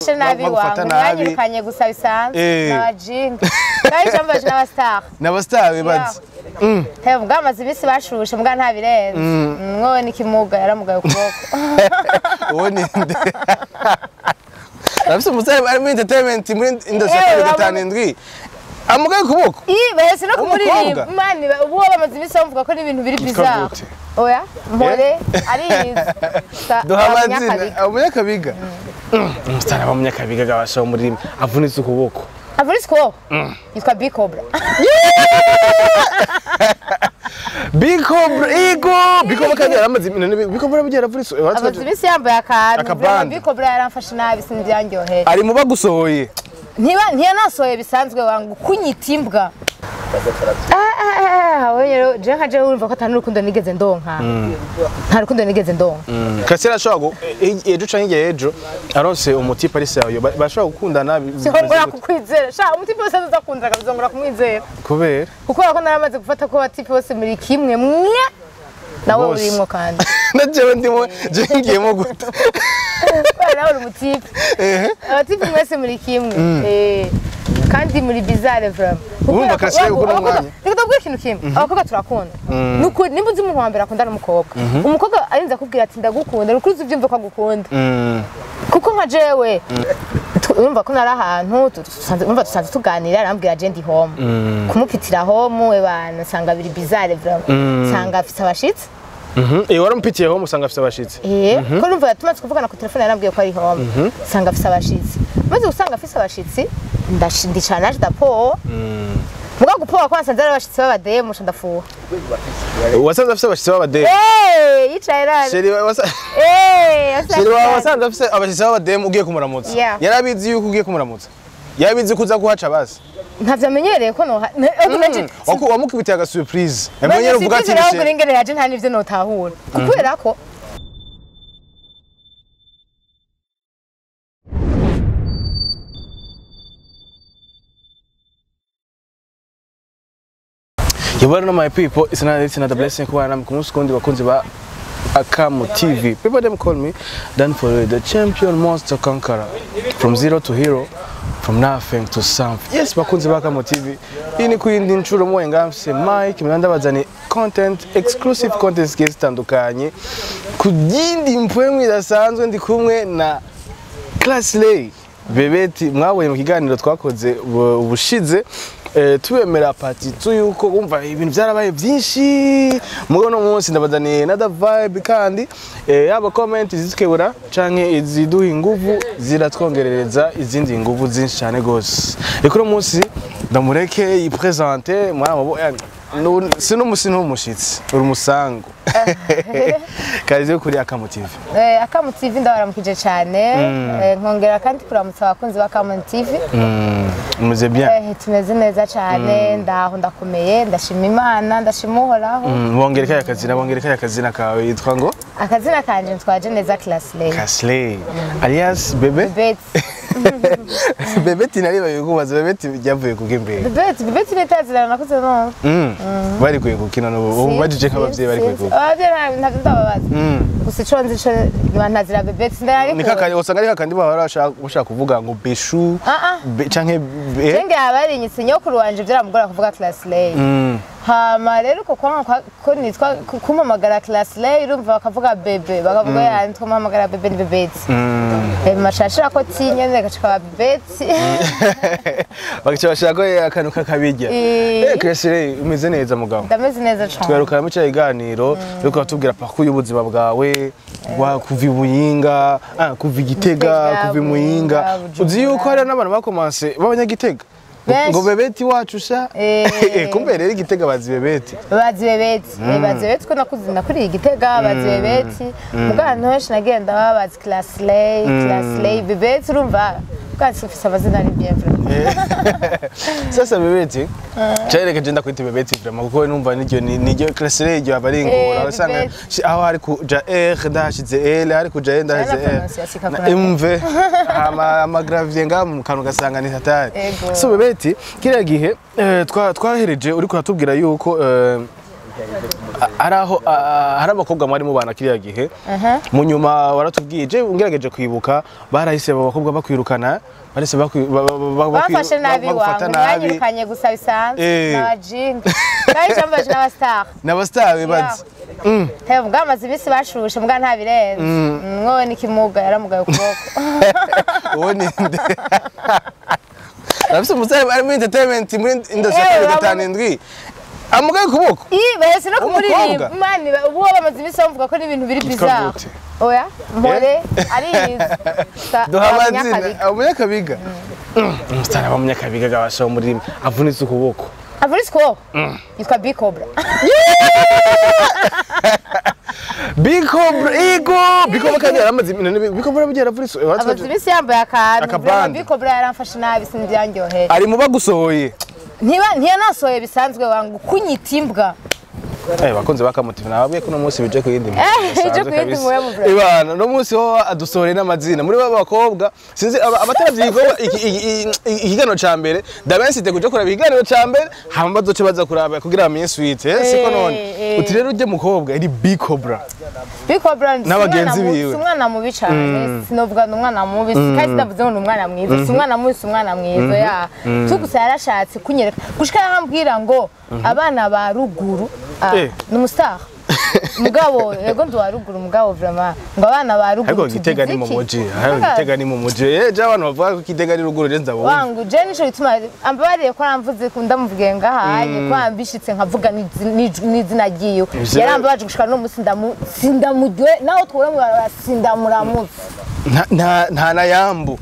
nabi wangu Yanyirukanye gusa bisanzwe n'abajinga kandi cyambaje n'abastar bibaze Hebu gamaze ibisi bashushe mbwa nta birenze mwowe n'ikimuga yaramugaye ukuboko uwo ni nde Abise umusare ari muri entertainment muri industry ya 57 amugaye ukuboko bese no kumuririmba mani ubu bamaze ibisi bavuga ko n'ibintu biri bizarre oya mpore arize duhamazina umunyakabiga umusare w'umunyakabiga gabasha muri avunitse ukuboko Avunitse ukuboko yitwa Big Cobra Big Cobra Big Cobra kandi yaramaze Big Cobra bugera avunitse ibisi yambaye akantu Big Cobra yaramfashe nabi sinbyanyoheye ari mu bagusohoye ntiyanasohoye bisanzwe wangu kunyita imbwa rero je nkaje urumva ko atanurukundo nigeze ndonka nta rukundo nigeze ndonka Kasera ashobora ejo canke ejo aronse umutipe ari sayo bashobora gukundana Singora kukwizera sha umutipe wose azakundira akazongora kumwizera kubera kuko ko naramaze gufata ko batipe bose muri kimwe mwe nawe urimo kandi najewe ndimo je ngiyemo guta nawe uri umutipe abatipe mwese muri kimwe kandi muri bizarre vraiment urumva Kasera uko n'umwanya ndabwira ikintu kimwe abakobwa turakunda nuko nimba uzi umuntu wa mbere akunda n'umukobwa umukobwa arinza kubwira ati ndagukunda nuko uzi ubyumva ko agukunda kuko nka jewe urumva ko nari ahantu dusanzwe tuganira arambwira je ndi home kumupitira home we bana nsanga biri bizarre vraiment nsanga afite abashitsi warampitiye home usanga afite abashitsi ko numva yatumaze kuvugana ku telefone yarambwiye ko ari home nsanga afite abashitsi maze usanga afite abashitsi ndicana ndapo muga gupoa kwa nsanze abashitsi babademu ndafuha wasanze afite abashitsi babademu yicaye rari sheri wasanze afite abashitsi babademu ugiye kumuramutsa yarabizi yuko ugiye kumuramutsa yabizi kuza kuhaca basi ntavyo amenyereye ko no wamukubitiye aga surprise amenyere uvuga ati nishe ngene yaje nta nivyo notahura kubera ko You know my people, it's another blessing kuba namwe kumusikundi bakunzi ba Akamu TV. People them call me Dan for the champion monster conqueror. From zero to hero, from nothing to something. Yes, bakunzi ba Akamu TV. Iyi ni kuyindi ncuro mwe ngamse Mike mnanda bazani content, exclusive content zitandukanye. Kugindi mpwemwe idasanzwe ndi kumwe na Class Lay. Bebeti mwabonye mu kiganiro twakoze ubushize tubemera party tuyuko umva ibintu byarabaye byinshi mugo no munsi ndabazaniye na vibe kandi yaba comment zikebura canke iziduha inguvu ziratwongerereza izindi nguvu zinshi cyane gose reko no munsi ndamureke yipresenter mwana mabo sino musino umushitsi uri musango karize kuri Akamu TV Akamu TV ndabaramukije cyane nkongera kandi kuramutsa abakunzi ba Akamu TV muze bien tumeze neza cyane ndaho ndakomeye ndashima Imana ndashima uhoraho bongere kaya kazina kawe yitwa ngo akazina kanje twaje neza Class Lay alias Bebe Bebeti nariba yukubaza Bebeti byavuye kugembere Bebeti netazira nakuze no bari kuye gukina no bajije kabavye bari kuye ntabyo ndababaza gusa ico nzi ico bantazira Bebeti ndari nikakanye usanga ari kakandi bashaka kuvuga ngo beshu canke Nge abarinyitse nyokuru wanje byaramugora kuvuga Class Lay hama rero ko nitwa kumamagara Class Lay urumva bakavuga Bebe bakavuga yanditwa kumamagara Bebe ni Bebeti mashashira ko tinyene gacika Bebeti bakicabashaka ko akantu kakabijya Class Lay umeze neza mugabo ndameze neza cyane twerukana mu cyayiganiro riko batubwira pako y'ubuzima bwawe kuva Muyinga kuva Gitega kuva Muyinga uzi yuko hari n'abantu bakomanse babanyagitega ngo Bebeti wacu sha kumbe rero Gitega bazi Bebeti ko nakuzina kuri Gitega bazi Bebeti mugana henshi nagenda babazi Class Lay Bebeti urumva kandi ufise amazina ari bien vraiment sasa Bebeti cyareka genda kwita Bebeti vraiment kuko numva niryo Class Lay ryo abari ngora usanga aho hari kuja ndashize L hari kuja ndashize imve ama gravier ngam kanu gasanga ni hatari so Bebeti kiriya gihe twahereje uri kuratubwira yuko araho hari abakobwa mwari mubana kiriya gihe mu nyuma waratubwiye je ungerageje kwibuka barahise abakobwa bakwirukana barese bafashe nabi wangu Yanyirukanye gusa bisanzwe n'abajinga kandi cyambaje n'abastar bazi he bwamaze ibisi bashushe mbwa nta birenze mwowe n'ikimuga yaramugaye ukuboko uwo ni nde Nafise umusore ari muri entertainment muri industry ya gatanu indwi amugaye ukuboko bahese no kumuririmba mani ubu bamaze ibisi bavuga ko n'ibintu biri bizarre oya mpore ariyizi duhamazina umunyakabiga umusitari wa munyakabiga gabasha muri avunitse ukuboko yitwa Big Cobra Big Cobra ego Big Cobra kandi yaramaze Big Cobra bigera avunitse amaze ibisi yambaye akantu Big Cobra yaramfashe nabi sinibyanyoheye ari mu bagusohoye ntiyanasohoye bisanzwe wangu kunyita imbwa bakunze bakamutima nababwiye ko no munsi bije ku yindi ibana no munsi ho adusohore n'amazina muri babakobwa sinzi abataravyigo ikigano ca mbere ndabensite kuje kuraba ikigano ca mbere hamba bazoce baza kuraba kugira amenye suite siko none uti rero uje mukobwa ari Big Cobra n'abagenzi biwe umwana mubi cyane sinovuga umwana mubi kandi ndavuze ngo umwana mwiza umwana mubi umwana mwiza ya tugusa yarashatse kunyereka gushika yambwira ngo abana ba ruguru n'umustar mugabo yego ndo waruguru mugabo vraiment ngo abana ba ruguru ariko Gitega ni mu muji Gitega ni mu muji je abantu bavuga ko Gitega ni ruguru je ndabona wangu je nico bituma ambabariye ko namvuze ko ndamuvuge ngahanye ko ambishitse nkavuga n'izina giyo yarambabaje gushika no musi sindamudwe naho twora mu sindamuramutse nta na yambu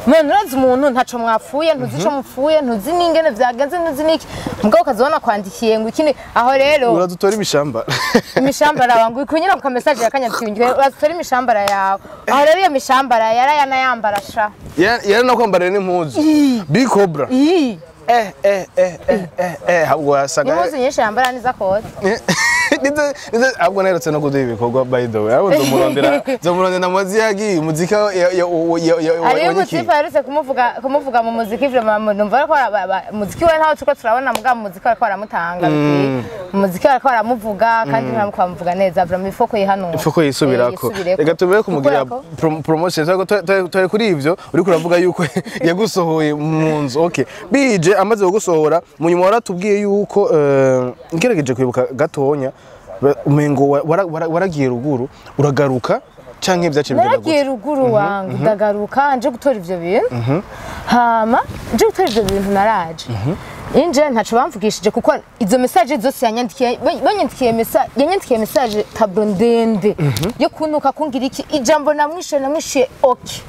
Mwana urazi umuntu ntaco mwapfuye ntuzi ico mupfuye ntuzi n'ingene vyagenze ntuzi niki mugabo kazobona kwandikiye ngo ikindi aho rero uradutora imishambara imishambara wangu ikunyira ku message yakanyatsingiye uradutora imishambara yawe aho rero iyo mishambara yarayanayambara sha yaranakwambara n'impuzu Big Cobra habwo yasaga impuzu nyinshi yambara niza kote habwo naherutse no kuduha ibikorwa by the way abo nzomurondera amazi yagiye umuzika ariyo mutifa yarutse kumuvuga mu muziki vraiment numva ko muziki we ntaho tuko turabona muga mu muziki ariko aramutanga muziki ariko aramuvuga kandi ntabwo kwamuvuga neza vraiment ifoko yihanura ifoko yisubirako reka tubere kumugira promotion tore kuri ivyo uri kuravuga yuko yagusohoye mu nzu okay bije amaze gusohora mu nyuma waratubwiye yuko ngerageje kwibuka gatonya umengo waragiye ruguru uragaruka canke ivyace bigenda gute naragiye ruguru wangu ndagaruka nje gutora ivyo bintu hama nje gutora ivyo bintu naraje inje ntaco bamvugishije kuko izo message zose yanyandikiye message tablo ndende yo kunuka kungira iki ijambo namwishe okay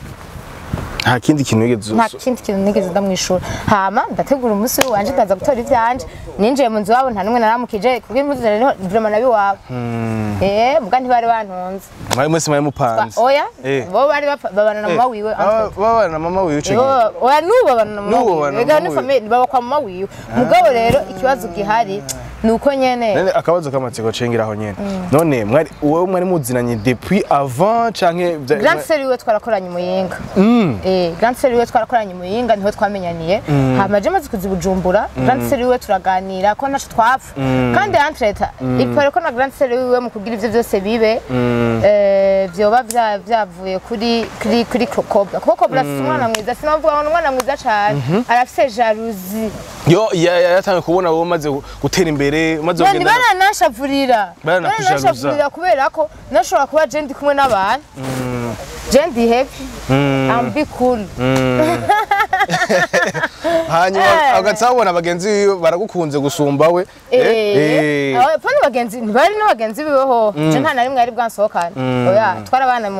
nta kindi kintu nigeze ndamwishura hama ndategura umunsi wanje ndaza gutora ivyanje ninjiye mu nzu wabo nta numwe naramukije kuko impuzu rero vraiment nabi wabo muga ntibari bantunze mwese mupanze oya bo bari babana na mama wiwe babana na mama wiwe cyo oya babana na mama wiwe rega ni family baba kwa mama wiwe mugabo rero ikibazo gihari nuko nyene akabazo kamatsiko cengiraho nyene none mwari muzinanye depuis avant canke grand seri we twarakoranye Muyinga grand seri we twarakoranye Muyinga niho twamenyaniye hamaje maze kuzibujumbura grand seri we turaganira ko naco twapfa kandi entreta ipare ko na grand seri we mu kugira ivyo byose bibe vyoba vyavuye kuri Cobra kuko Cobra si umwana mwiza sinavuga ngo umwana mwiza cyane arafise jalousie yo yatangiye kubona wowe maze gutera imbere maze kugenda baranashavurira kubera ko nashobora kuba je ndi kumwe n'abantu je ndi happy I'm be cool hanyuma agatsabona abagenzi baragukunze gusumba we pano bagenzi bari no bagenzi biweho je nta na rimwe ari bwansohokana oya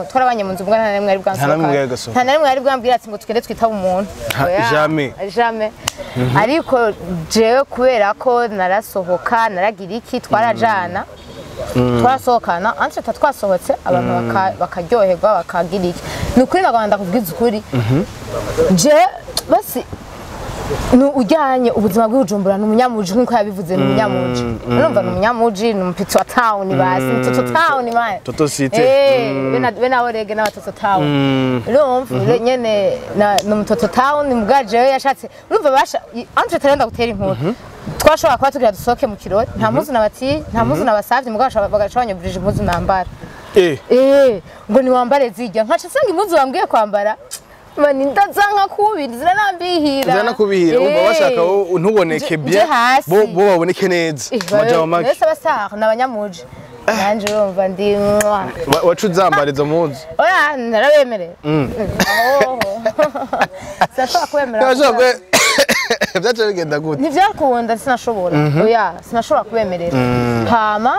twarabanye mu nzu bwa nta na rimwe ari bwansohokana nta na rimwe ari bwambwira ati ngo tukende twitaba umuntu jamais ariko jewe kubera ko narasohoka naragira iki twarajana twasohokana anse twasohotse abantu bakaryoherwa bakagira iki nukuri naganda kubwiza ukuri je basi ujyanye ubuzima bw'ubujumbura n'umunyamuji nkuko yabivuze n'umunyamuji urumva n'umunyamuji n'umupitsi wa town basi toto town man toto city bena rege na toto town urumva nyene na toto town mugaje yashatse urumva basha antre tarenda gutera inkuru twashobora kuba tugira dusohoke mu kirori nta muzu nabati nta muzu nabasavye mugabo bagashobanya burije impuzu nambara ngo niwambare zijya nkaca sanga impuzu wambwiye kwambara mani ndazanka kubira ziranambihira ziranakubihira umva bashaka ntuboneke bien bo baboneke neza majama make bese basaha nabanyamuje nanje urumva ndi wacuzambara izo mpuzu oya narabemerera sashaka kwemera byaje bigenda gute ntivyakunda sinashobora oya sinashobora kubemerera hama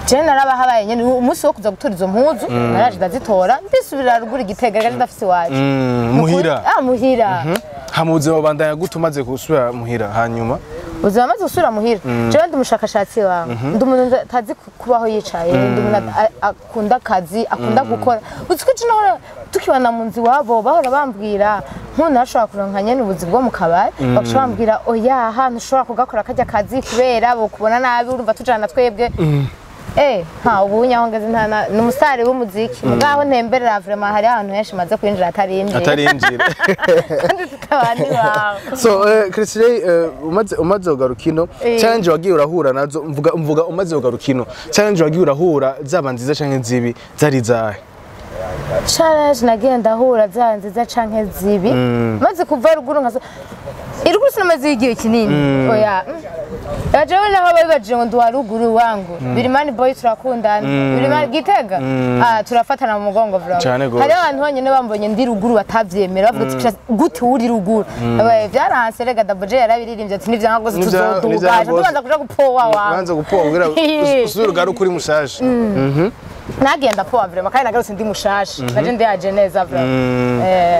je narabahabaye nyene umunsi wo kuza gutora izo mpuzu naraje ndazitora ndisubira rugura igitega gaje ndafise waje muhira muhira hamuze babandanya gute umaze gusubira muhira hanyuma uzaba amaze gusubira muhira jewe ndi umushakashatsi wawe ndi umuntu atazi kubaho yicaye ndi umuntu akunda akazi akunda gukora uzi ko jino tukibana mu nzi wabo bahora bambwira nkuntu ashobora kuronka nyene ubuzi bwo mu kabari bakashobora bambwira oya hano ushobora kugakora kajya kazi kubera bo kubona nabi urumva tujana twebwe ubu nyahongeze ni umusitari w'umuziki mugaho ntemberera vraiment hari ahantu henshi maze kwinjira atarinjira kandi tutabandi bawe so Christine umaze ugaruka ino challenge wagiye urahura nazo mvuga umaze ugaruka ino challenge wagiye urahura zaba nziza canke nzibi zari zahe challenge nagenda hura zaba nziza canke zibi maze kuva ruguru nkazo iruguru sinamaze igihe kinini oya Yajewe naho babibaje ngo ndwa ruguru wangu Birimani boy turakundana Birimani Gitega turafatana mu mugongo vra hari abantu bonyene bambonye ndi ruguru batavyemera bavuga ati gute uri ruguru vyaranse rega daboje yarabiririmbye ati nivyanka gose tuzoduga tubanza kuja gupowa wawe banza gupowa kugira usubira ugaruka uri mushasha nagenda powa vrema kandi nagarutse ndi mushasha naje ndi yaje neza vra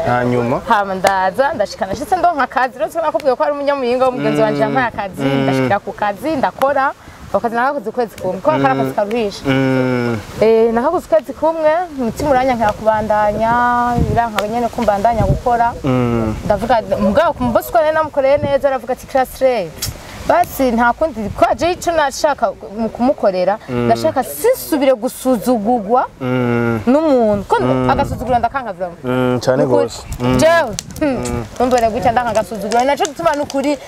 hanyuma hama ndaza ndashikana shitse ndonka akazi rero nakubwiye ko ari umunyamuyinga w'umugenzi wanje yampaye akazi ndashikira ku kazi ndakora akazi nakakoze ukwezi kumwe ko akazi karuhisha nakakoze ukwezi kumwe umutima uranyankira kubandanya biranka nyene kumbandanya gukora ndavuga mugabo kumbosi ko namukoreye neza aravuga ati Classe basi nta kundi kwaje ico nashaka mu kumukorera ndashaka sisubire gusuzugurwa n'umuntu ko agasuzugura ndakanga vraiment cyane gose jewe umbere gutya ndakanga agasuzugura naco gutuma n'ukuri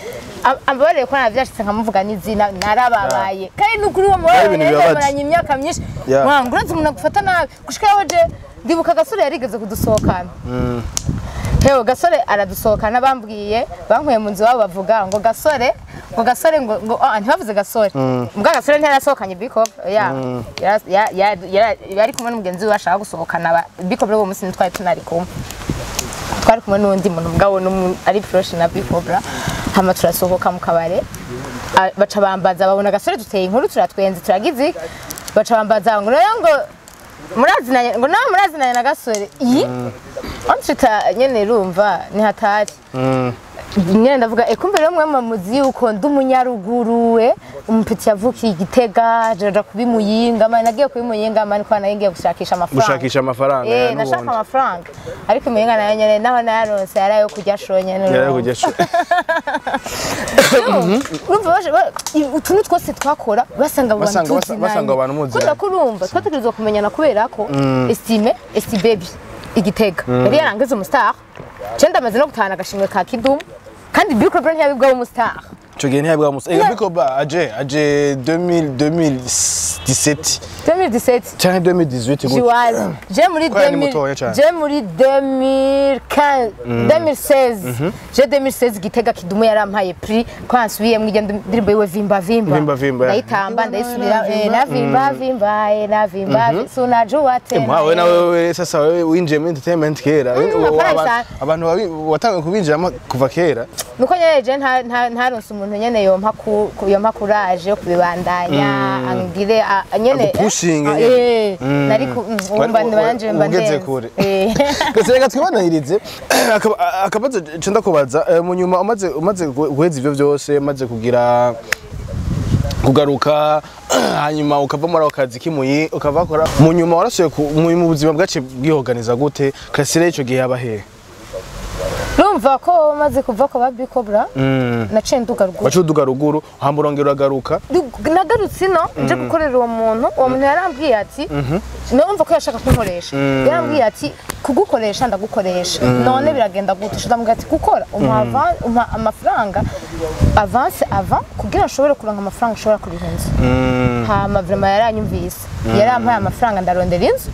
ambareye ko navyashitse nkamuvuga n'izina narababaye kandi n'ukuri wo muranye imyaka myinshi mwanguraze umuntu gufata nabi gushikaho je ndibuka gasore yarigeze kudusohokana Hewe gasore aradusohokana bambwiye bankuye mu nzu wabo bavuga ngo gasore ngo ntibavuze gasore mbwa gasore ntarasohokanye biko yari kumwe n'umugenzi we bashaka gusohokana biko bro umunsi ntitwari tunari kumwe twari kumwe n'undi muntu mbwa ari proche na biko bra hama turasohoka mu kabare baca bambaza babona gasore duteye inkuru turatwenze turagize baca bambaza ngo murazinanye ngo nawe murazinanye na gasore iyi onshita nyene rumva ni hatari nyene ndavuga kumbe rero mwe mamuzi yuko ndumunyaruguru we umupiti yavukiye Gitega jaja kubimuyinga mane nagiye kubimuyinga mane kwa nagiye gushakisha amafaranga nashaka amafaranga ariko imuyinga nayo nyene naho nayaronse yarayo kujya shonyene yarayo kujya utuntu twose twakora basanga abantu muzi kuko kurumva twategerezwa kumenyana kubera ko baby Igitega yari yarangiza umustar cyenda amaze no gutana agashimwe ka Kidumu kandi Biko Brand yabibwa umustar cyo gihe ntiyabibwa umustar Biko ba aje 2017 cyangwa 2018 gutyo je muri 2016 je 2016 Gitega Kidumu yarampaye prix kwa nsubiye mu igenda ndirimbo yewe vimba ndayitamba ndayisubira na vimba sunajua tena wewe nawe sasa wewe winjiye mu entertainment kera abantu watangiye kubinjiramo kuva kera nuko nyeje ntaronse umuntu nyene yompa courage yo kubibandanya angire nyene nari umba ndanje mbandeze kure kase reka twibanahirize akabaza cenda kubaza mu nyuma umaze guheza ivyo byose umaze kugira kugaruka hanyuma ukava muri akazi kimuyi ukavakora mu nyuma warasuye mu buzima bwace bwihoganiza gute Kasire ico gihe yabahe urumva ko maze kuva ko babi Cobra naciye nduga ruguru wacu duga ruguru hamburongera uragaruka nagarutse no nje gukorera uwo muntu yarambwiye ati numva ko yashaka kunkoresha yarambwiye ati kugukoresha ndagukoresha none biragenda gute ndamubwira ati gukora umpa amafaranga avance avant kugira nshobore kuronka amafaranga ushobora kuriha inzu hama vraiment yaranyumvise yarampaye amafaranga ndarondera inzu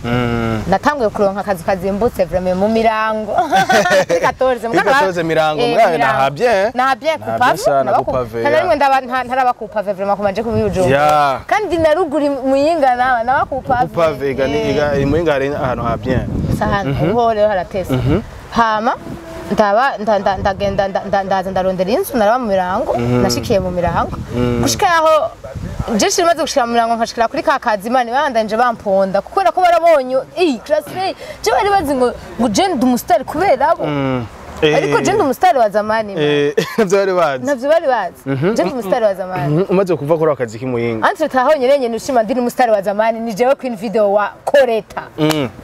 natanguye kuronka akazi kazimbutse vraiment mu mirango 14 mirango mwawe nahabye kupave narimwe ntarabakupave vraiment kumaje kubiyujuka kandi naruguri muyinga nabakupave iga muyinga hari ahantu habye sahana uhore haratesa hama ndagenda ndaza ndarondera inzu naraba mu mirango nashikiye mu mirango gushika aho jeshi rimaze gushika mu mirango nkashikira kuri kakazi imana bandanje bamponda kuko ko barabonye class A je bari bazi ngo je ndi umustar kubera abo ariko je ndi umustar wa zamani navyo bari bazi je ndi umustar wa zamani umaze kuva kuri akazi kimuyinga antre tahonye renye nushima ndi umustar wa zamani ni jewe queen video wa Koreta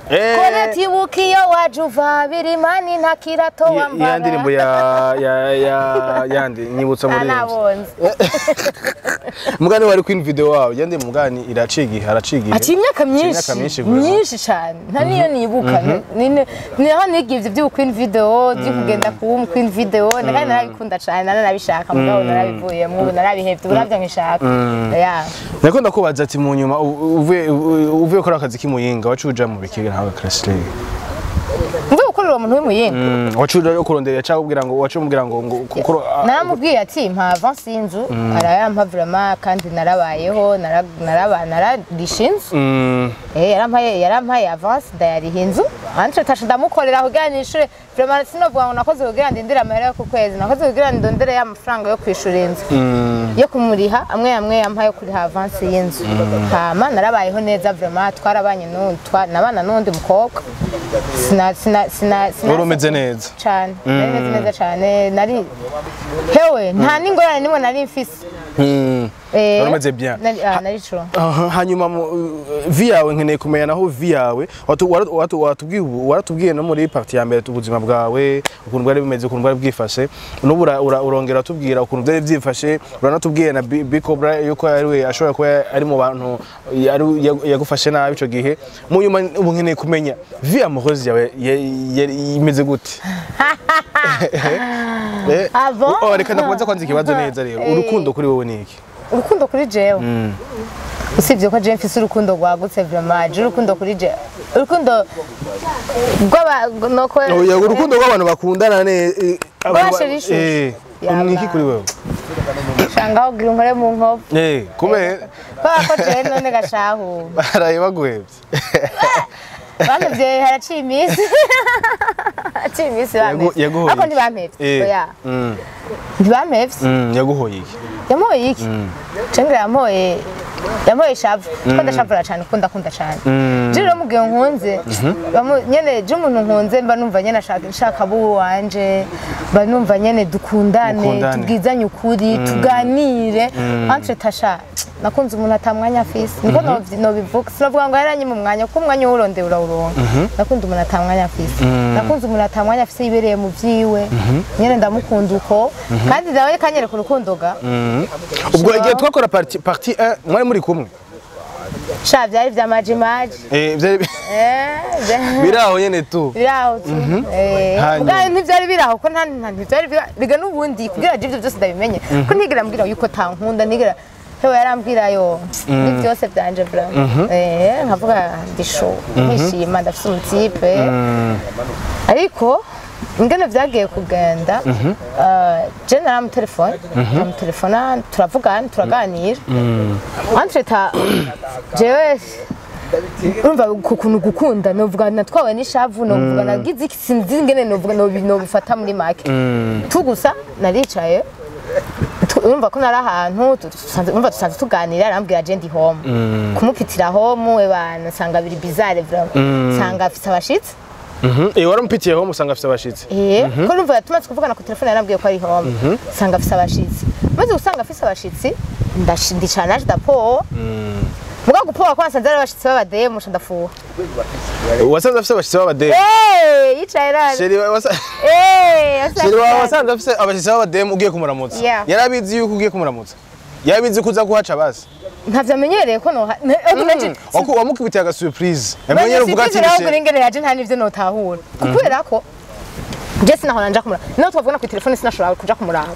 Koreta ibukiyo wajuva birimani ntakirato wambara ya ndirimbo yandi nyibutsa muri mugani wari queen video wawe yandi mugani iracigihe ati imyaka myinshi cyane nta niyo nibuka ni aho nigivye byo queen video kugenda ku queen video kandi narabikunda cyane naranabishaka mugabo narabivuyemo narabihevye uravye nkishaka nakunda kubaza ati mu nyuma uvuye kora akazi kimuyinga wacuja mu bikiga ntawe class league mvuye gukorera umuntu w'imuyinga wacuja yo kurondera cyangwa wacumubwira ngo naramubwiye ati mpa avance y'inzu arayampa vraiment kandi narabayeho nararishinze yarampaye avance ndayariha inzu antre tasha ndamukorera kugira nishure vraiment sinovuga ngo nakoze kugira ndindira amahera yo ku kwezi nakoze kugira ndondere y'amafaranga yo kwishura inzu yo kumuriha amwe yampaye kuriha avance y'inzu hama narabayeho neza vraiment twarabanye nabana n'undi mukobwa urumeze neza cyane neza cyane nari hewe nta n'ingorane nimwe nari mfise urumeze bien nari cyo hanyuma vi yawe nkeneye kumenya naho vi yawe waratubwiye no muri parti ya mbere ubuzima bwawe ukuntu bwari bimeze ukuntu bwari bwifashe n'ubu urongera tubwira ukuntu byari byifashe uranatubwiye na Cobra yuko ari ashobora kuba ari mu bantu yagufashe nabi ico gihe mu nyuma ubu nkeneye kumenya vi amoureuse yawe imeze gute reka ndakubaza kwanza ikibazo neza rero urukundo kuri wowe ni iki urukundo kuri jewe usibye ko je mfise urukundo rwagutse vraiment urukundo kuri je urukundo urukundo rw'abantu bakundana niki kuri wewe shanga ugira unkore mu nkovu kubera ko je none gashahu baraye baguhevye bamevye haraciye imisi ako ntibampevye ntibampevye yaguhoye iki yamuhoye iki cenga yamuhoye ishavu kuko ndashavura cyane kuko ndakunda cyane je rero mubwiye nkunze nyene je umuntu nkunze mba numva nyene nshaka abo wanje mba numva nyene dukundane tubwizanye ukuri tuganire entre tasha nakunze umuntu atamwanya afise niko nobivuga sinavuga ngo yaranye mu mwanya kuko umwanya urondera urawuronka nakunze umuntu atamwanya afise nakunze umuntu atamwanya afise ibereye mu vyiwe nyene ndamukunda uko kandi nawe kanyere ku rukundoga ubwo igihe twakora parti 1 mwari muri kumwe sha byari vya majimaji biraho nyene tu biraho tu ubwo ntivyari biraho ko ntivyari biga n'ubundi kugira ivyo byose ndabimenye ko ntigera mbwira yuko tankunda ntigera hewe yarambwira yo ni byose byanje bra nkavuga ndisho nishima ndafite umutipe ariko ingene vyagiye kugenda je naramutelefona turavugana turaganira entreta jewe urumva kukuntu gukunda novuga natwawe n'ishavu novuga nagize iki sinzi ingene novuga nobifata muri make tugusa naricaye urumva ko nari ahantu urumva dusanzwe tuganira arambwira je ndi home kumupitira home bana nsanga biri bizarre vraiment nsanga afite abashitsi warampitiye home usanga afite abashitsi ko urumva tumaze kuvugana ku telefone yarambwiye ko ari home nsanga afite abashitsi maze usanga afite abashitsi ndicana d'apo muga gupoa kwa sanzara bashitse babademu ndafuha wasanze afise abashitsi b'abademu yicaye rani sheri wasanze afise abashitsi b'abademu ugiye kumuramutsa yarabizi yuko ugiye kumuramutsa yabizi kuza kuhaca basi ntavyamenyereye ko no wamukubitiye aga surprise amenyere uvuga ati nishe ngene yaje nta nivyo notahura kubera ko je sinahora nja kumura no twavugana ku telefone sinashobora kuja kumuraba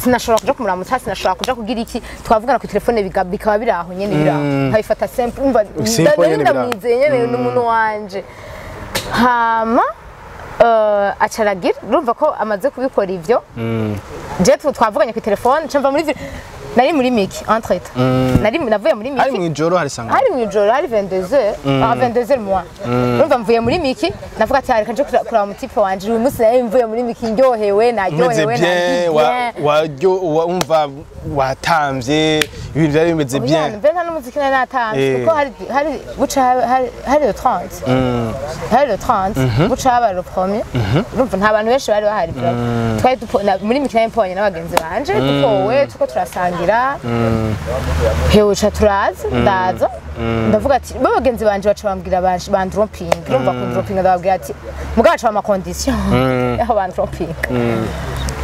sinashobora kuja kumuramutsa sinashobora kuja kugira iki twavugana ku telefone bikaba biraho nyene biraho nkabifata simple umva ndamwizeye nyene n'umuntu wanje hama acaragira urumva ko amaze kubikora ivyo je twavuganye ku telefone camba muri nari muri miki entrete navuye muri miki hari mwijoro hari sanga hari mwijoro hari 22h moi urumva mvuye muri miki navuga ati reka nje kuraba mutipe wanje uyu munsi nari mvuye muri miki ndyohewe waryo umva watamvye ibintu byari bimeze bien mbe nta n'umuziki nari natamvye kuko hari buca hari le 30 hari le 30 buca haba le premier urumva nta bantu benshi bari bahari twari muri miki nari mponye n'abagenzi banje dupowe tuko turasangira hewe turaza ndaza ndavuga ati babagenzi banje baca bambwira bandropping urumva ko dropping ndababwira ati mugaca ama condition yaho bandropping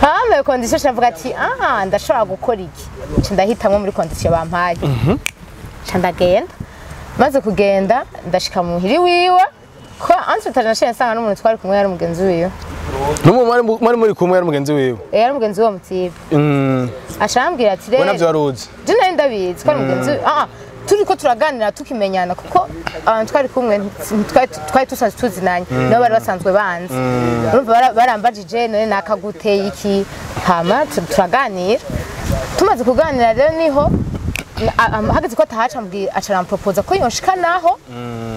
hama condition ndavuga ati ndashobora gukora iki ndahitamwe muri condition bampaye ndagenda maze kugenda ndashika mu hiri wiwe ko ansutana nashe nsanga n'umuntu twari kumwe yari mugenzi wiwe mwari muri kumwe yari mugenzi wiwe yari mugenzi wo mutibe ashambwira ati rero navyo waruzi je nari ndabizi ko mugenzi turiko turaganira tukimenyana kuko abantu twari kumwe twari tusanzwe tuzinanye nabo bari basanzwe banzi urumva barambajije none nakaguteye iki hama turaganira tumaze kuganira rero niho hageze ko atahaca acarampropoza ko yonshika naho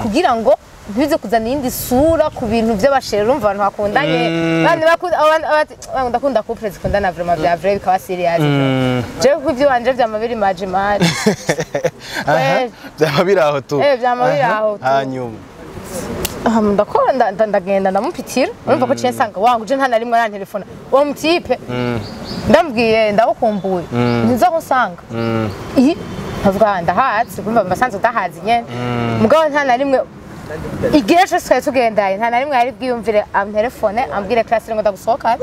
kugira ngo ntibize kuzana iyindi sura ku bintu by'abasheri urumva abantu bakundanye ndakunda couple zikundana vraiment bya vrai bikaba serious jewe kw'ivyo wanje vyamabiri majimari byamabiri aho tu byamabiri aho tu hanyuma ndakora ndagenda ndamupitira urumva ko ciye nsanga wangu je nta na rimwe arantelefona uwo mutipe ndambwiye ndagukumbuye ntiza ko nsanga nkavuga ndahazi urumva mbasanzwe ndahazi nyene mugabo nta na rimwe igihe cyose twari tugendaye nta na rimwe yari bwiyumvire telefone ambwire classe ngo ndagusohoka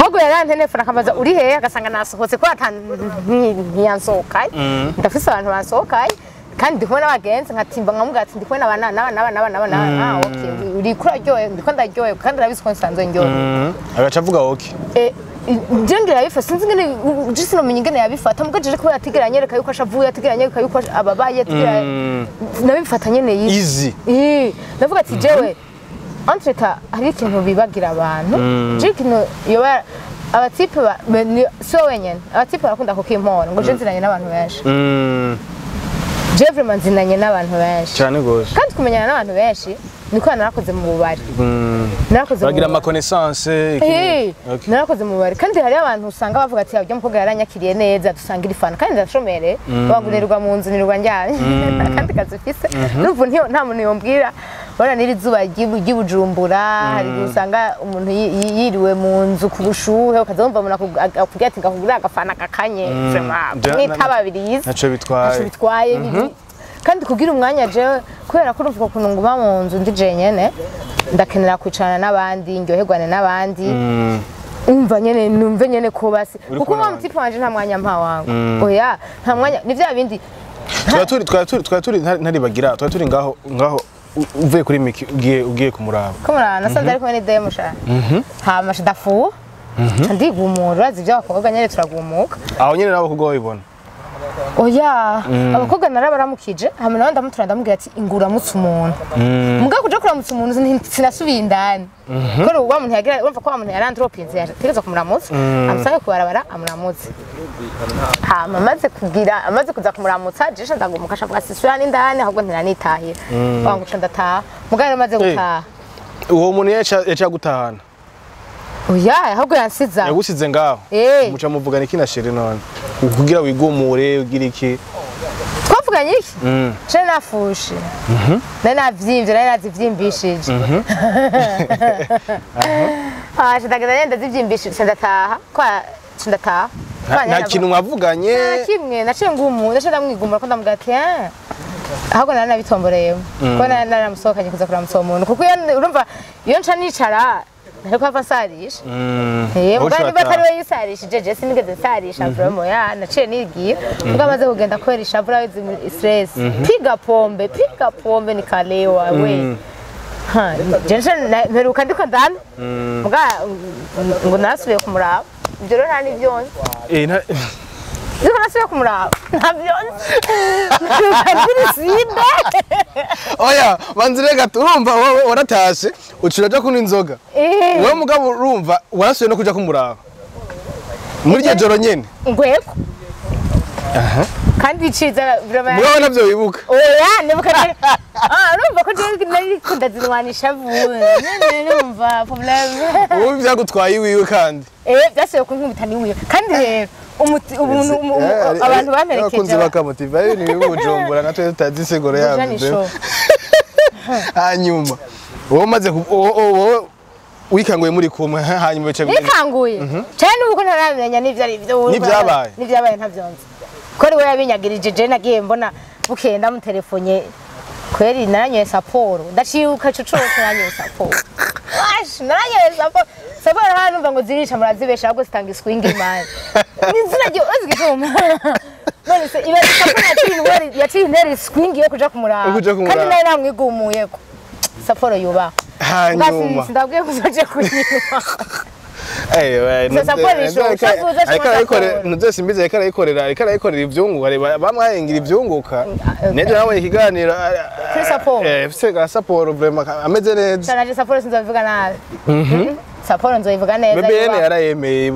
ahubwo yarantelefona akambaza uri hehe agasanga nasohotse ko ntiyansohokaye ndafise abantu bansohokaye kandi ndi kumwe n'abagenzi nkatimba nkamubwira ati ndi kumwe n'abana okay uri kuraryohe ndiko ndaryohe kandi urabizi ko nsanzwe ndyohe agaca avuga okay njengera yabifata sinzi ngene jisi no menyingene yabifata mugaje ko yatigera nyereka yuko ashavuye yatigera nyereka yuko ababaye yatigera nabifata nyene easy ndavuga ati jewe entreta hari ikintu bibagira abantu ikintu yoba abatipe so wenyene abatipe bakunda kukimpora ngo je nziranye n'abantu benshi je vraiment nzinanye n'abantu benshi cyane gose kandi kumenyana n'abantu benshi niko narakoze mu bubari narakoze bagira ama connaissance narakoze mu bubari kandi hari abantu usanga bavuga ati abyo mukobwa yaranyakiriye neza dusanga iri fana kandi ndashomere bagurirwa mu nzu nirwa njyanye kandi kazufise n'ubu nta muntu yombwira bora niri zuba ry'Ibujumbura hari usanga umuntu yiriwe mu nzu ku bushuhe ukazumva umuntu akubwira ati ngakugura agafana kakanye vraiment n'itababiriza naco bitwaye kandi kugira umwanya je kubera ko uruvuga kuntu nguma mu nzu ndi jenyene ndakenera kwicarana n'abandi ndyoherwane n'abandi umva nyene numve nyene ko basi kuko wa mutipe wanje nta mwanya mpa wangu oya nta mwanya ni vya bindi twaturi ntaribagira twaturi ngaho uvuye kuri miki ugiye kumuraba nasanze ariko ni demo sha hama ndafu ndigumura zivyo bakobwa nyene turagumuka aho nyene nabo kugo ibona oya abakobwa narabaramukije hama nawe ndamutura ndamubwira ati inguramutse umuntu muga kuja kuramutsa umuntu sinasubiye indani ko uwa muntu yagira urumva ko wa muntu yarandropinze yategeza kumuramutsa amusange kubarabara amuramutse hama amaze kuza kumuramutsa jesha ndagumuka shavuga sisura n'indani ahubwo ntiranitahira wangu ca ndataha muga rero maze gutaha uwo muntu yaca gutahana oya ahubwo yansiza yagusize ngaho muca muvugana iki na sheri none kugira wigumure ugira iki twavuganye iki je nafushe nanavyimvye narazivyimbishije ndagenda ndazivyimbishije ndataha kwa ndataha nta kintu mwavuganye nta kimwe naciye ngumu ndaciye ndamwigumura ko ndamubwira ati ahubwo narabitomboreyemo ko naramusohokanye kuza kuramutsa uwo muntu kuko urumva iyo nca nicara ariko hava nsarisha mugani niba atari we yisarishije je sinigeze nsarisha vraiment naciye nigiye ubwo amaze kugenda kubera ishavu urabizi stress piga pombe ni kalewa we jenje mperuka ndiko ndana ngo nasubiye kumuraba ibyo rero nta n'ivyonze ndiko nasubiye kumuraba nta vyonze ndisinde oya banzire gato urumva wowe waratashe ucuraja kunywa inzoga wowe mugabo urumva warasubiye no kuja kumuraba muri iryo joro nyene ngweko kandi ciza vraiment mugabo navyo wibuka oya nibuka urumva ko je nari kundazinwanisha vuba numva problème ubu byagutwaye iwiwe kandi byasubiye kunkubita niwiwe kandi rero abantu bamerekeje abakunzi bakamotiva ni bibujumbura natwe tutazi segoro yabo hanyuma wowe maze wowe wikanguye muri kumwe hanyuma bice wikanguye cyane nuko ntaramenya n'ivyo ari byo n'ivyabaye ntavyonze ko ari we yabinyagirije je nagiye mbona bukenda mu telefonye kweri naranywe saporo ndaciuka cucuko naranywe saporo naranywe saporo hano mva ngo zirisha murazibesha ahubwo zitanga iswingi imana nizina ryo azigituma none se iba saporo yaciye intera iswingi yo kuja kumuraba kandi nayo namwigumuye ko saporo yuba hanyuma ndabwiye kuzaje kunyuma ntuzesimbize arayikorera ivyunguka bamwahengira ivyunguka nejo nawe ikiganiro ga saporo vraiment ameze neza cyane saporo sinzobivuga nabi saporo nzoyivuga neza bene yarayemeye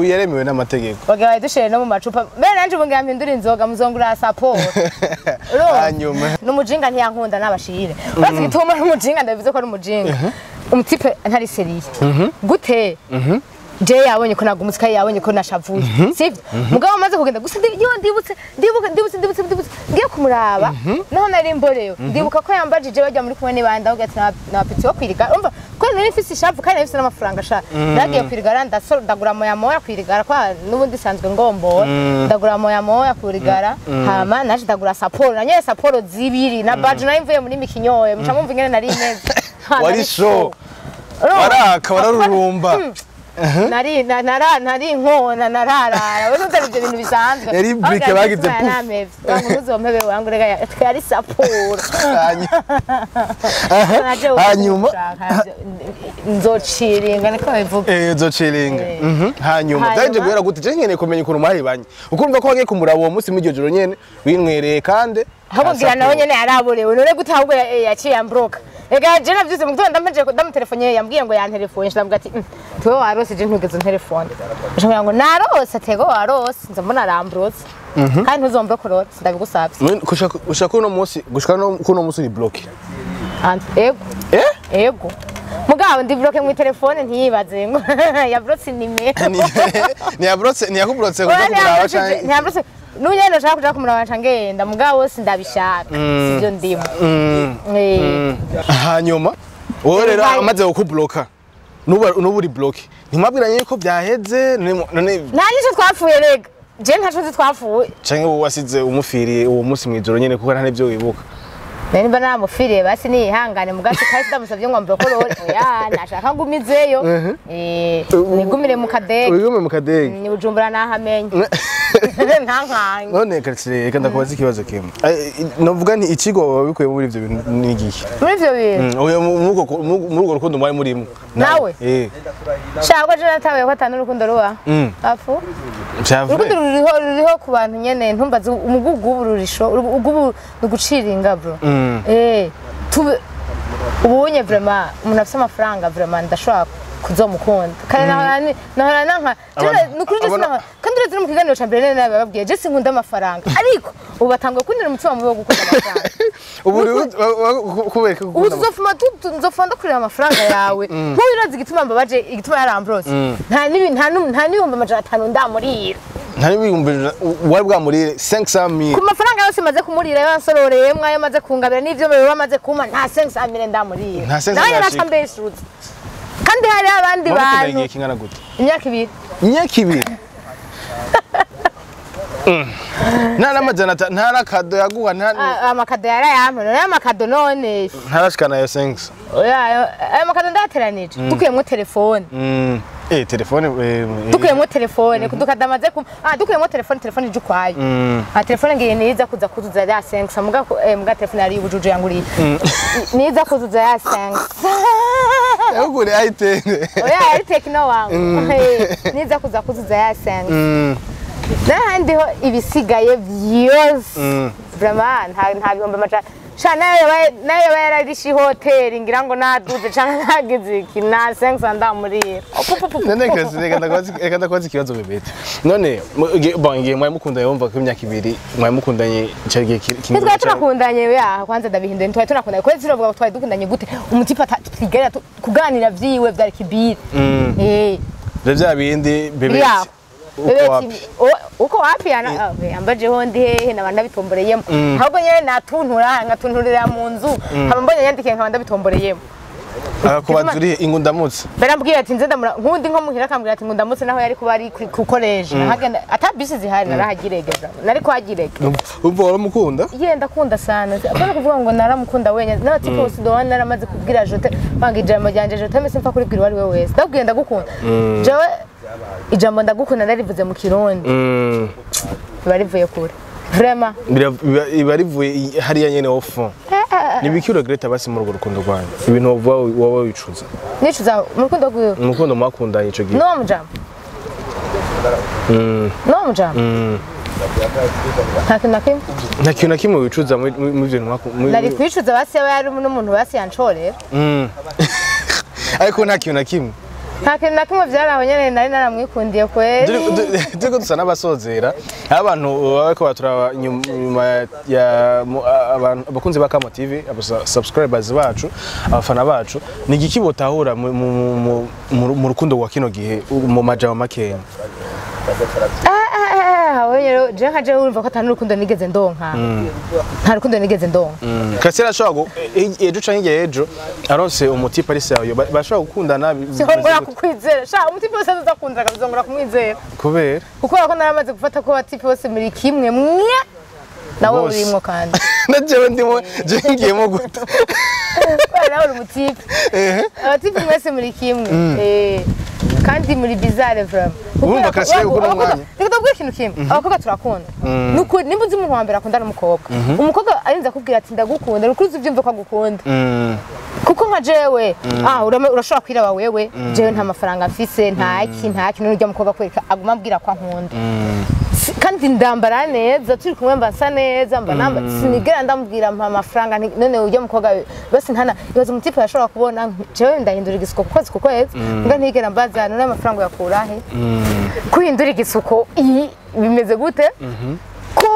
yaremewe n'amategeko bagaye dushire no mu macupa bene nanje ubunga mpindura inzoga muzongura saporo hanyuma n'umujinga ntiyankunda n'abashire basi gituma n'umujinga ndabivuze ko ari umujinga umutipe ntari seriye gute je yabonye ko nagumutse yabonye ko nashavuye sivyo mugabo amaze kugenda gusa ndibutse ngiye kumuraba naho nari mboreyo ndibuka ko yambajije bajya muri kumwe n'ibanda aho gati na piti yo kwirigara umva ko nari mfise ishavu kandi nari mfise n'amafaranga sha nagiye kwirigara ndagura moya kwirigara kwa nubundi sanzwe ngombora ndagura moya kwirigara hama naje ndagura saporo nanye saporo zibiri na badge nari mvuye muri mikinyoye muca mumva ingene nari neza wari show waraka wararurumba nari nkona nararara we nutari ibyo bintu bisanzwe yari brike bagize puff uzompebe wangu rega yari saporo hanyuma nzociringa niko bivuga nzociringa hanyuma byaje guhera gute je nkeneye kumenya ukuntu mwahibanye ukumva ko wagiye kumuraba uwo munsi muri iryo joro nyene winwereye kandi ahubwo nawe nyene yaraborewe none gute ahubwo yaciye ambroka ega je navyise mu gitondo ndamaje ndamutelefone yambwiye ngo yantelefone ndavuga ati tuwe warose je ntugeze telefone nshobora ngo narose tego warose nzambona arambrose kandi ntuzombe kurose ndabigusabye ushaka uno munsi gushika kuno munsi uri block ego mugabo ndi bloke mu telefone ntiyibaze ngo ya brose nimero ni ya brose ni yakubrose kuja kumuraba cyane ni ya brose nunyene nshaka kuja kumuraba ngenda mugabo sindabishaka sivyo ndimo hanyuma wowe rero amaze kukubloka nubu uri block ntimwabwiranye ko byaheze none nta nico twapfuye rega je ntaco twapfuye canke wasize umufiriye uwo munsi mwijoro nyene kuko nta nivyo wibuka nani bana namufiriye basi ni ihangane mugati kandi ndamusavye ngo mbrokoro oya nashaka ngumizeyo nigumire mu kadege wigume mu kadege ni Bujumbura nahamenye ntankanye none katsire kandi ndakubaza ikibazo kimwe novuga nti ikigo wabikuye muri ivyo bintu nigihe muri ivyo bintu oya muri urwo rukundo mwari murimo nawe shaka je natawe ko atanu urukundo ruba afu urukundo ruriho ku bantu nyene ntumbaze umugugu ururisho ugubu nuguciringa bro ubunye vraiment umuntu afite amafaranga vraiment ndashobora kuzomukunda kandi nahora nanka nukuri je sinaha kandi rero mu kiganiro ca mbere nene bababwiye je sinkunda amafaranga ariko ubu batangwe kundira umutima mubi wo gukunda amafaranga ubu kubeka ubu nzofunda kurira amafaranga yawe nk'ubirazi igituma mbabaje igituma yarambrose nta n'ibihumbi amajana 5 ndamurira nta n'ibihumbi wari bwamurire 500,000 ku mafaranga yose maze kumurira yansororeye mwayo maze kungabira n'ivyo mwe bamaze kuma nta 500,000 ndamurira naye natambeshuze kandi hari abandi bantu kingana gute imyaka 2 imyaka 2 nta n'amajana nta n'akado yaguha nta amakado yarayampa none amakado none ntarashikana yo 5 oya amakado ndateranije dukuyemo telefone telefone dukuyemo telefone dukadamaze dukuyemo telefone jukwayo telefone ngiye niza kuza kuzuza ya 5 muga telefone ari ubujuje yanguriye niza kuzuza ya 5 yagure ayitende oya ari tekno wangu niza kuza kuzuza ya 5 n'ahandi ho ibisigaye byose vraiment nta bihombe macha nayo yararishi hotel ngira ngo naduze cyangwa nagize iki na 500 ndamurira none reka ndakwazi ikibazo bebete none bongiye mwaye mukunda yumva ko imyaka 2 mwaye mukundanye cyagiye kingi twari tunakundanye ya kwanza ndabihinduye twari tunakundanye kwezi zirovuga twari dukundanye gute umutipa twigera kuganira vyiwe byari kibiri bya bindi bebete uko wapi ambaje ho ndi hehe nabanda bitomboreyemo ahubwo nyene ngatunturira mu nzu haba mbonye yandike nkabanda bitomboreyemo akakubazuriye ingundamutse barambwira ati nze ndamura nkundi nko muhira akambwira ati ngundamutse naho yari kuba ari kukoreje hagenda atabisi zihari narahagiregeza nari kwagirege umva waramukunda ndakunda sana abana kuvuga ngo naramukunda wenye nati post do naramaze kubwira jote banga ijambo ryanje jote mese mfa kuri bwira wari we wese ndabwiye ndagukunda jewe ijambo ndagukunda narivuze mu kirundi barivuye kure vraiment barivuye hariya nyene ofo nibikiro Greta basi mu rugo rukundo rwanyu ibintu wowe wicuza nicuza mu rukundo rwiwe mu rukundo mwakundanye ico gihe no mujambo nta kintu na kimwe wicuza mu bintu nari kwicuza basi yari n'umuntu basi yanshorera ariko nta kintu na kimwe nta kintu na kimwe byaraho nyene nari naramwikundiye kweli turiko dusa n'abasozera abantu bako baturaba nyuma ya abakunzi ba Kamo TV subscribers bacu abafana bacu ni igiki botahura mu rukundo rwa kino gihe mu majambo makeya rero je nkaje urumva ko atanu rukundo nigeze ndonka nta rukundo nigeze ndonka Kasera ashobora ejo canke ejo aronse umutipa ari sayo bashobora gukundana ngora kukwizera sha umutipa wese azakundira kazongora kumwizera kubera kuko ko naramaze gufata ko batipa bose muri kimwe mwe nawe urimwo kandi najewe ndimo je ngiyemo guta nawe uri umutipa abatipa mwese muri kimwe kandi muri bizarre vraiment urumva Kasera uko n'umwanya ndabwira ikintu kimwe abakobwa turakunda nuko nimba uzi umuntu wa mbere akundana n'umukobwa umukobwa arinza kubwira ati ndagukunda nukuruzi uvyumve ko agukunda kuko nka jewe urashobora kwiraba wewe jewe nta mafaranga mfise ntaki n'urya mukobwa kwereka aguma ambwira ko ankunda kandi ndambara neza turi kumwe mbansa neza mba sinigera ndambwira mpa amafaranga none urya mukobwa bose ntana ibaza umutipe yashobora kubona jewe ndahindura igisuko kukwezi kukwezi nga ntigera mbaza none amafaranga yakura he kuhindura igisuko bimeze gute ko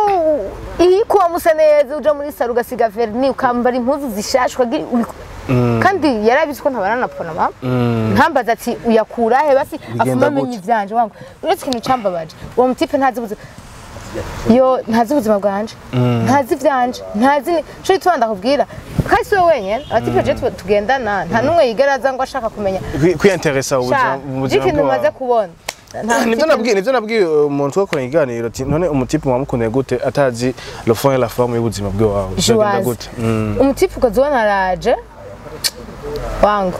kuba musa neza uja muri saro ugasiga verni ukambara impuzu zishashwa kandi yarabizi ko ntabana na pona ntambaza ati uyakura he basi afuma amenye ivyanje wangu uretse ikintu cambabaje uwo mutipe ntazi ubuzima bwanje ntazi ivyanje ntazi cyo itwanda kubwira kasi we wenyene abatipe je tugendana nta numwe yigeraza ngo ashaka kumenya kwiinteresa ubuzima bwawe maze kubona nivyo nabwiye umuntu twakora ikiganiro ati none umutipe wamukundeye gute atazi le fond et la forme y'ubuzima bwe wawe bizagenda gute umutipe ukozibona araje wangu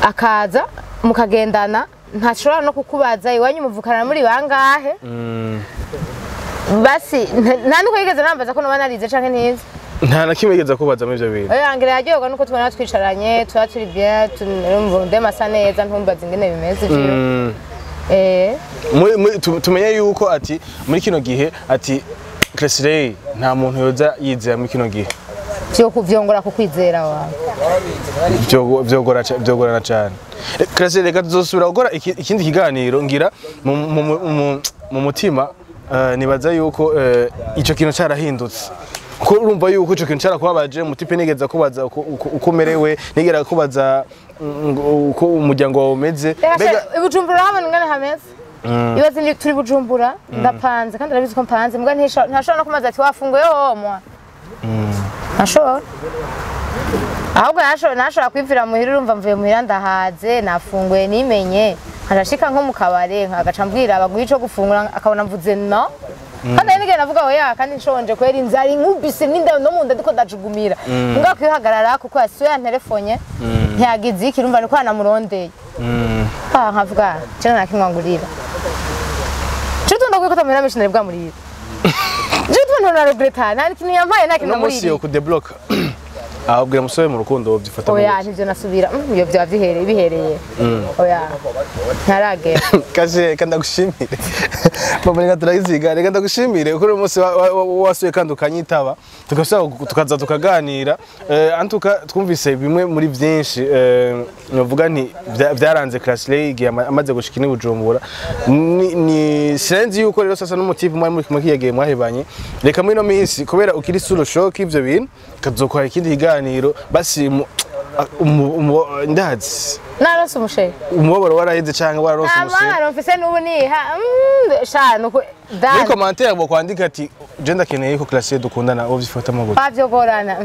akaza mukagendana ntashobora no kukubaza iwanyu muvukana muri bangahe basi nta nuko yigeze nambaza ko nabanarize canke ntize nta na kimwe yigeze kubaza muri ivyo bintu yangira yaryoga nuko tubona twicaranye tuba turi bien ndemasa neza ntumbaza ingene bimeze tumenye yuko ati muri kino gihe ati Cresirey nta muntu yoza yizera muri kino gihe vyongora kukwizera wawe vyogorana cane Cresirey reka tuzosubira gukora ikindi kiganiro ngira mu mutima nibaza yuko ico kintu carahindutse ko urumva yuko ico kintu carakubabaje mutipe nigeza kubaza uko umerewe nigera kubaza uko umuryango wawe umeze mbega Bujumbura hamwe ngane hameze ibaze ni turi Bujumbura ndapanze kandi arabizi ko mpanze mbwa ntashobora no kumaza ati wafunguye homo ntashobora ahubwo ntashobora kwivira muhira urumva mvuye muhira ndahaze nafunguye nimenye nkashika nko mu kabare nkagaca mbwira abaguye ico gufungura akabona mvuze no kandi nige navuga oya kandi nshonje kwera inzara inkubise n'inda no munda ndiko ndajugumira nga kwihagarara kuko yasuye ya telefone ntiyagize ikirumva niko anamurondeye nkavuga cyane nakimwangurira cyo ndagwe ko tamera missionary bwa murira cyo ntona regreta nani kintu yampaye nta kintu muri no ku deblock ahubwira musore mu rukundo byifata oya ntibyo nasubira iyo bya bihereye oya ntarage kaje kandi ndagushimire mama reka turayiziga reka ndagushimire kuri umunsi wasuye kandi ukanyitaba tukaza tukaganira antuka twumvise bimwe muri byinshi novuga nti byaranze Class League amaze gushika ni Bujumbura ni senzi yuko rero sasa n'umutipe muri kiyagiye mwahebanye reka muri no minsi kubera ukiri solo shock ivyo bintu kazokora ikindi kiganiro basi ndazi narose umushe umubabaro waraheze cyangwa warose umushe mfise n'ubu niha sha nuko ni commentaire bo kwandika ati je ndakeneye ko Class dukundana uwo byifata mu gute bavyo gorana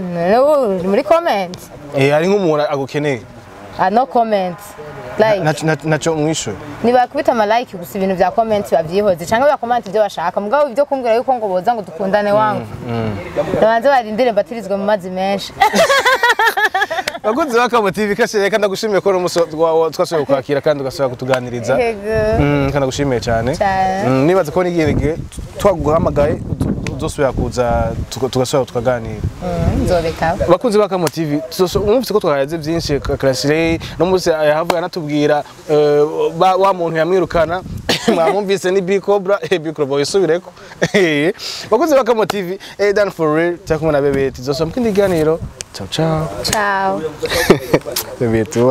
muri comment hari nk'umuntu agukeneye no comment like naco mwisho nibakubita ama like gusa ibintu bya comment bavyihoze cyangwa ba comment ibyo bashaka mugabo ibyo kumbwira yuko ngo boza ngo dukundane wangu nabanze barindire mbatirizwe mu mazi menshi bakunze baka TV kashe reka ndagushimiye ko twasuye kwakira kandi ugasubira kutuganiriza kandi ndagushimiye cyane nibaze ko nigirege twaguhamagaye uzosubira kuza tugasubira tukaganira nzobeka bakunze baka TV umufite ko twaraze byinshi Class League no muzi yahavuye anatubwira wa muntu yamwirukana mwamumvise ni Big Cobra Cobra yisubireko bakunze baka TV done for real takumana bebe tuzosoma kindi ganiro ciao ciao ciao bebe tu